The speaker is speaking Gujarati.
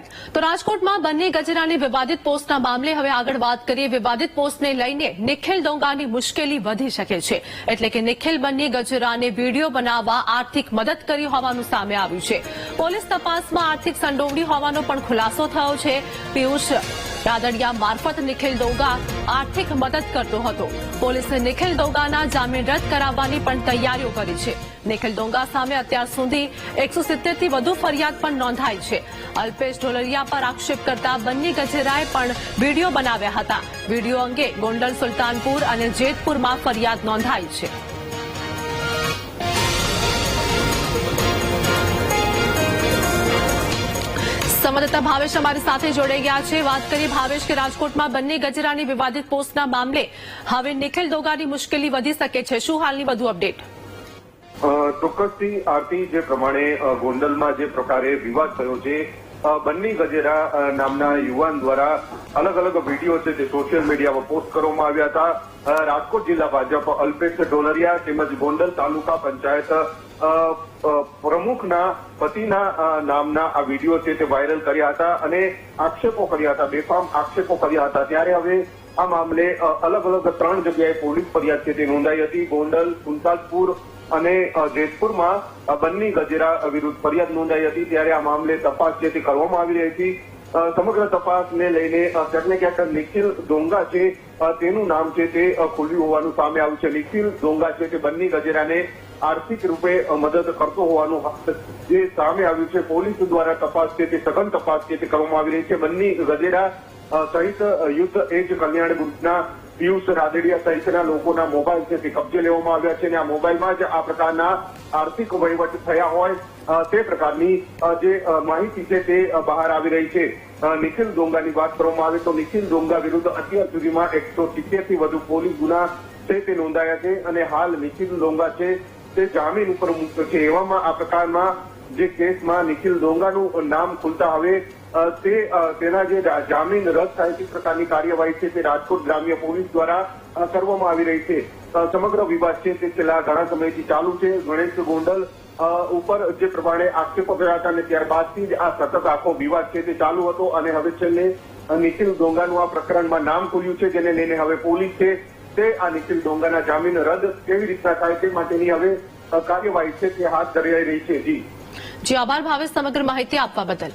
રાઈટ, તો રાજકોટમાં બંને ગજેરાની વિવાદિત પોસ્ટના મામલે હવે આગળ વાત કરીએ. વિવાદિત પોસ્ટને લઈને નિખિલ ડોંગાની મુશ્કેલી વધી શકે છે. એટલે કે નિખિલ બંને ગજેરાને વિડીયો બનાવવા આર્થિક મદદ કરી હોવાનું સામે આવ્યું છે. પોલીસ તપાસમાં આર્થિક સંડોવણી હોવાનો પણ ખુલાસો થયો છે. પિયુષ રાદડિયા મારફત નિખિલ ડોંગા આર્થિક મદદ કરતો હતો. પોલીસે નિખિલ ડોંગાના જામીન રદ કરાવવાની પણ તૈયારીઓ કરી છે. નિખિલ ડોંગા સામે અત્યાર સુધી 170 થી વધુ ફરિયાદ પણ નોંધાઈ છે. અલ્પેશ ઢોલરિયા પર આક્ષેપ કરતા બંને ગજેરાએ પણ વિડીયો બનાવ્યા હતા. વિડીયો અંગે ગોંડલ, સુલતાનપુર અને જેતપુરમાં ફરિયાદ નોંધાઈ છે. સંવાદદાતા ભાવેશ અમારી સાથે જોડાઈ ગયા છે. વાત કરીએ ભાવેશ કે રાજકોટમાં બંને ગજેરાની વિવાદિત પોસ્ટના મામલે હવે નિખિલ ડોંગાની મુશ્કેલી વધી શકે છે. શું હાલની વધુ અપડેટ? ચોક્કસથી આરતી, જે પ્રમાણે ગોંડલમાં જે પ્રકારે વિવાદ થયો છે, બંને ગજેરા નામના યુવાન દ્વારા અલગ અલગ વિડીયો છે તે સોશિયલ મીડિયામાં પોસ્ટ કરવામાં આવ્યા હતા. રાજકોટ જિલ્લા ભાજપ અલ્પેશ ઢોલરિયા તેમજ ગોંડલ તાલુકા પંચાયત પ્રમુખના પતિના નામના આ વિડીયો છે તે વાયરલ કર્યા હતા અને આક્ષેપો કર્યા હતા, બેફામ આક્ષેપો કર્યા હતા. ત્યારે હવે આ મામલે અલગ અલગ 3 જગ્યાએ પોલીસ ફરિયાદ છે તે નોંધાઈ હતી. ગોંડલ, સુલતાનપુર અને જેતપુરમાં બંને ગજેરા વિરુદ્ધ ફરિયાદ નોંધાઈ હતી. ત્યારે આ મામલે તપાસ છે તે કરવામાં આવી રહી હતી. સમગ્ર તપાસને લઈને ક્યાંક ને ક્યાંક નિખિલ ડોંગા છે તેનું નામ છે તે ખુલ્યું હોવાનું સામે આવ્યું છે. નિખિલ ડોંગા છે તે બંને ગજેરાને આર્થિક રૂપે મદદ કરતો હોવાનું જે સામે આવ્યું છે. પોલીસ દ્વારા તપાસ છે તે સઘન તપાસ છે તે કરવામાં આવી રહી છે. બંને ગજેરા સહિત યુદ્ધ એજ કલ્યાણ ગ્રુપના પિયુષ રાદડિયા સહિતના લોકોના મોબાઈલ છે તે કબજે લેવામાં આવ્યા છે અને આ મોબાઈલમાં જ આ પ્રકારના આર્થિક વહીવટ થયા હોય તે પ્રકારની જે માહિતી છે તે બહાર આવી રહી છે. નિખિલ ડોંગાની વાત કરવામાં આવે તો નિખિલ ડોંગા વિરુદ્ધ અત્યાર સુધીમાં 170 થી વધુ પોલીસ ગુના છે તે નોંધાયા છે અને હાલ નિખિલ ડોંગા છે તે જામીન ઉપર મુક્ત છે. એવામાં આ પ્રકારમાં જે કેસમાં નિખિલ ડોંગાનું નામ ખુલતા હવે તેના જે જામીન રદ થાય તે પ્રકારની કાર્યવાહી છે તે રાજકોટ ગ્રામ્ય પોલીસ દ્વારા કરવામાં આવી રહી છે. સમગ્ર વિવાદ છે તે છેલ્લા ઘણા સમયથી ચાલુ છે. ગણેશ ગોંડલ ઉપર જે પ્રમાણે આક્ષેપો કર્યા હતા અને ત્યારબાદથી જ આ સતત આખો વિવાદ છે તે ચાલુ હતો અને હવે છેલ્લે નિખિલ ડોંગાનું આ પ્રકરણમાં નામ ખુલ્યું છે, જેને લઈને હવે પોલીસ છે તે આ નિખિલ ડોંગાના જામીન રદ કેવી રીતના થાય તે માટેની હવે કાર્યવાહી છે તે હાથ ધરાઈ રહી છે. જી આભાર ભાવેશ સમગ્ર માહિતી આપવા બદલ.